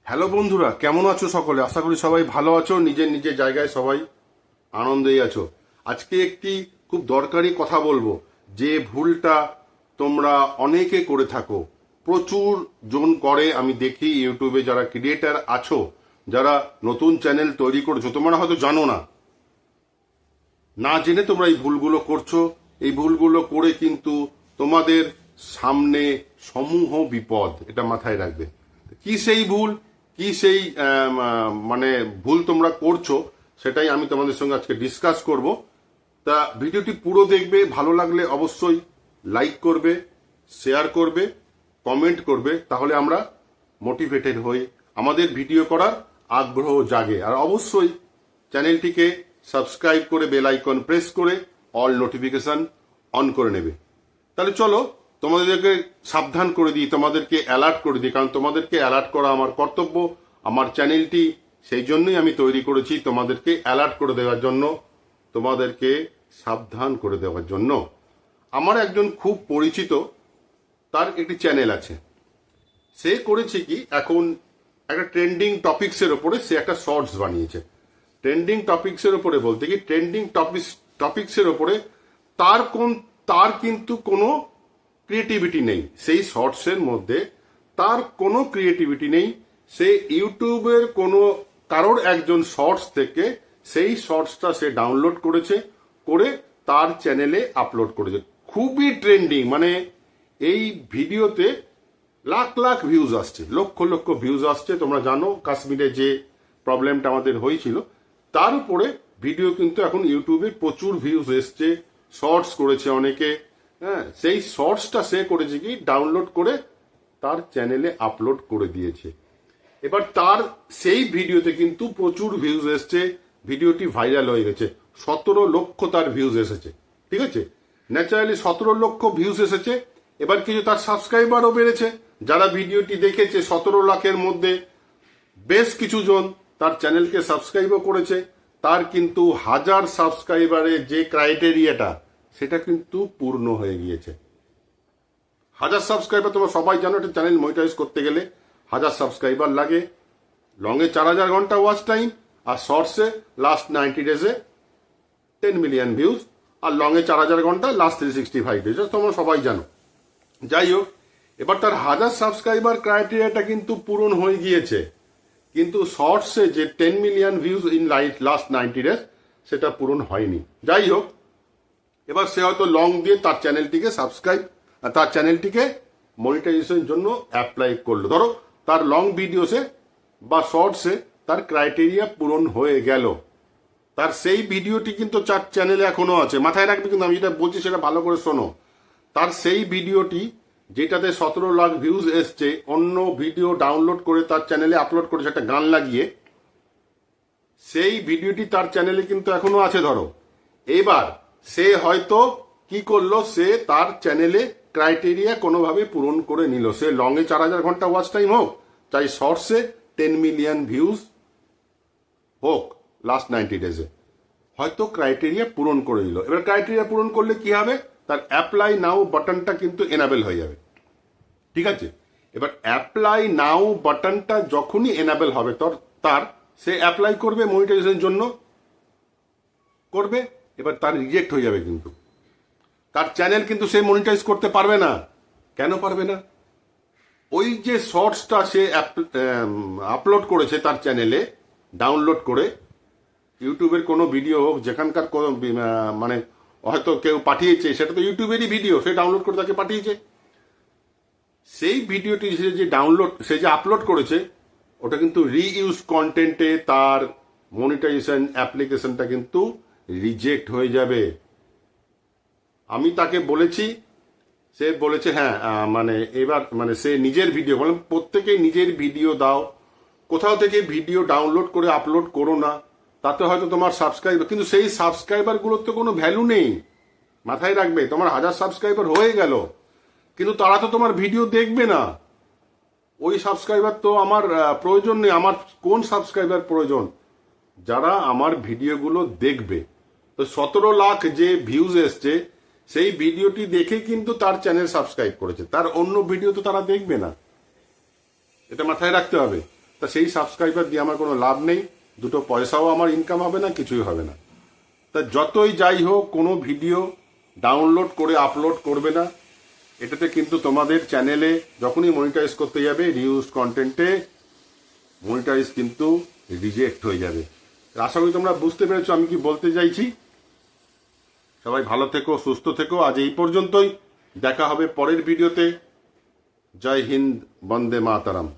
Hello বন্ধুরা, কেমন আছো সকলে? আশা করি সবাই ভালো আছো, নিজের নিজের জায়গায় সবাই আনন্দেই আছো। আজকে একটি খুব দরকারি কথা বলবো, যে ভুলটা তোমরা অনেকে করে থাকো, প্রচুর জন করে। আমি দেখি ইউটিউবে যারা ক্রিয়েটার আছো, যারা নতুন চ্যানেল তৈরি করেছো, তোমরা হয়তো জানো না, না জেনে তোমরা এই ভুলগুলো করছো। এই ভুলগুলো করে কিন্তু তোমাদের সামনে সমূহ বিপদ, এটা মাথায় রাখবে। কি সেই ভুল, কি সেই মানে ভুল তোমরা করছো, সেটাই আমি তোমাদের সঙ্গে আজকে ডিসকাস করব। তা ভিডিওটি পুরো দেখবে, ভালো লাগলে অবশ্যই লাইক করবে, শেয়ার করবে, কমেন্ট করবে, তাহলে আমরা মোটিভেটেড হই, আমাদের ভিডিও করার আগ্রহ জাগে। আর অবশ্যই চ্যানেলটিকে সাবস্ক্রাইব করে বেল আইকন প্রেস করে অল নোটিফিকেশন অন করে নেবে। তাহলে চলো তোমাদেরকে সাবধান করে দিই, তোমাদেরকে অ্যালার্ট করে দিই, কারণ তোমাদেরকে অ্যালার্ট করা আমার কর্তব্য। আমার চ্যানেলটি সেই জন্যই আমি তৈরি করেছি, তোমাদেরকে অ্যালার্ট করে দেওয়ার জন্য, তোমাদেরকে সাবধান করে দেওয়ার জন্য। আমার একজন খুব পরিচিত, তার একটি চ্যানেল আছে। সে করেছে কি, এখন একটা ট্রেন্ডিং টপিক্সের ওপরে সে একটা শর্টস বানিয়েছে। ট্রেন্ডিং টপিক্সের ওপরে বলতে কি, ট্রেন্ডিং টপিক্সের ওপরে তার কিন্তু কোনো ক্রিয়েটিভিটি নেই। সেই শর্টসের মধ্যে তার কোনো ক্রিয়েটিভিটি নেই। সে ইউটিউবের কোনো কারোর একজন শর্টস থেকে সেই শর্টসটা সে ডাউনলোড করেছে, করে তার চ্যানেলে আপলোড করেছে। খুবই ট্রেন্ডিং, মানে এই ভিডিওতে লাখ লাখ ভিউজ আসছে, লক্ষ লক্ষ ভিউজ আসছে। তোমরা জানো কাশ্মীরে যে প্রবলেমটা আমাদের হয়েছিল, তার উপরে ভিডিও কিন্তু এখন ইউটিউবে প্রচুর ভিউজ এসছে। শর্টস করেছে অনেকে, হ্যাঁ, সেই শর্টসটা সে করেছে কি, ডাউনলোড করে তার চ্যানেলে আপলোড করে দিয়েছে। এবার তার সেই ভিডিওতে কিন্তু প্রচুর ভিউজ এসছে, ভিডিওটি ভাইরাল হয়ে গেছে। 17 লক্ষ তার ভিউজ এসেছে, ঠিক আছে। ন্যাচারালি 17 লক্ষ ভিউজ এসেছে। এবার কিছু তার সাবস্ক্রাইবারও বেড়েছে। যারা ভিডিওটি দেখেছে, 17 লাখের মধ্যে বেশ কিছু জন তার চ্যানেলকে সাবস্ক্রাইবও করেছে। তার কিন্তু 1000 সাবস্ক্রাইবারের যে ক্রাইটেরিয়াটা, সেটা কিন্তু পূর্ণ হয়ে গিয়েছে। 1000 সাবস্ক্রাইবার, তোমরা সবাই জানো, একটা চ্যানেল মনিটাইজ করতে গেলে 1000 সাবস্ক্রাইবার লাগে। লংয়ে 4000 ঘন্টা ওয়াচ টাইম, আর শর্টসে লাস্ট 90 ডেজে 10 মিলিয়ন ভিউজ, আর লংয়ে 4000 ঘন্টা, লাস্ট 365 ডেজ, তোমরা সবাই জানো। যাই হোক, এবার তার 1000 সাবস্ক্রাইবার ক্রাইটেরিয়াটা কিন্তু পূরণ হয়ে গিয়েছে, কিন্তু শর্টসে যে 10 million views in last 90 days, সেটা পূরণ হয়নি। যাই হোক, এবার সে হয়তো লং দিয়ে তার চ্যানেলটিকে মনিটাইজেশনের জন্য অ্যাপ্লাই করলো। ধরো তার লং ভিডিওসে বা শর্টসে তার ক্রাইটেরিয়া পূরণ হয়ে গেল, তার সেই ভিডিওটি কিন্তু তার চ্যানেলে এখনো আছে। মাথায় রাখবে, কিন্তু আমি যেটা বলছি সেটা ভালো করে শোনো। তার সেই ভিডিওটি যেটাতে 17 লাখ ভিউজ এসছে, অন্য ভিডিও ডাউনলোড করে তার চ্যানেলে আপলোড করেছে একটা গান লাগিয়ে, সেই ভিডিওটি তার চ্যানেলে কিন্তু এখনো আছে। ধরো এবার সে হয়তো কি করলো, সে তার চ্যানেলে ক্রাইটেরিয়া কোনোভাবে পূরণ করে নিল। সে লংয়ে 4000 ঘন্টা ওয়াচ টাইম হোক, চাই শর্টসে 10 মিলিয়ন ভিউজ হোক লাস্ট 90 ডেজে, হয়তো ক্রাইটেরিয়া পূরণ করে নিল। এবার ক্রাইটেরিয়া পূরণ করলে কি হবে, তার অ্যাপ্লাই নাও বাটনটা কিন্তু এনাবেল হয়ে যাবে, ঠিক আছে। এবার অ্যাপ্লাই নাও বাটনটা যখনই এনাবেল হবে, সে অ্যাপ্লাই করবে মনিটাইজেশনের জন্য, করবে। এবার তার রিজেক্ট হয়ে যাবে, কিন্তু তার চ্যানেল কিন্তু সে মনিটাইজ করতে পারবে না। কেন পারবে না? ওই যে শর্টসটা সে আপলোড করেছে তার চ্যানেলে, ডাউনলোড করে, ইউটিউবের কোনো ভিডিও হোক, যেখানকার কোনো মানে হয়তো কেউ পাঠিয়েছে, সেটা তো ইউটিউবেরই ভিডিও, সে ডাউনলোড করে তাকে পাঠিয়েছে। সেই ভিডিওটি সে যে আপলোড করেছে, ওটা কিন্তু রিইউজ কন্টেন্টে তার মনিটাইজেশন অ্যাপ্লিকেশনটা কিন্তু রিজেক্ট হয়ে যাবে। আমি তাকে বলেছি, সে বলেছে হ্যাঁ, মানে এবার মানে সে নিজের ভিডিও, বলে প্রত্যেকেই নিজের ভিডিও দাও, কোথাও থেকে ভিডিও ডাউনলোড করে আপলোড করো না, তাতে হয়তো তোমার সাবস্ক্রাইবার, কিন্তু সেই সাবস্ক্রাইবারগুলোর তো কোনো ভ্যালু নেই। মাথায় রাখবে, তোমার 1000 সাবস্ক্রাইবার হয়ে গেল, কিন্তু তারা তো তোমার ভিডিও দেখবে না। ওই সাবস্ক্রাইবার তো আমার প্রয়োজন নেই। আমার কোন সাবস্ক্রাইবার প্রয়োজন? যারা আমার ভিডিওগুলো দেখবে। তো 17 লাখ যে ভিউজ এসছে, সেই ভিডিওটি দেখে কিন্তু তার চ্যানেল সাবস্ক্রাইব করেছে, তার অন্য ভিডিও তো তারা দেখবে না, এটা মাথায় রাখতে হবে। তা সেই সাবস্ক্রাইবার দিয়ে আমার কোনো লাভ নেই, দুটো পয়সাও আমার ইনকাম হবে না, কিছুই হবে না। তা যতই যাই হোক, কোনো ভিডিও ডাউনলোড করে আপলোড করবে না, এটাতে কিন্তু তোমাদের চ্যানেলে যখনই মনিটাইজ করতে যাবে রিউজ কন্টেন্টে মনিটাইজ কিন্তু রিজেক্ট হয়ে যাবে। আশা করি তোমরা বুঝতে পেরেছো আমি কি বলতে চাইছি। সবাই ভালো থেকো, সুস্থ থেকো। আজ এই পর্যন্তই, দেখা হবে পরের ভিডিওতে। জয় হিন্দ, বন্দে মাতারাম।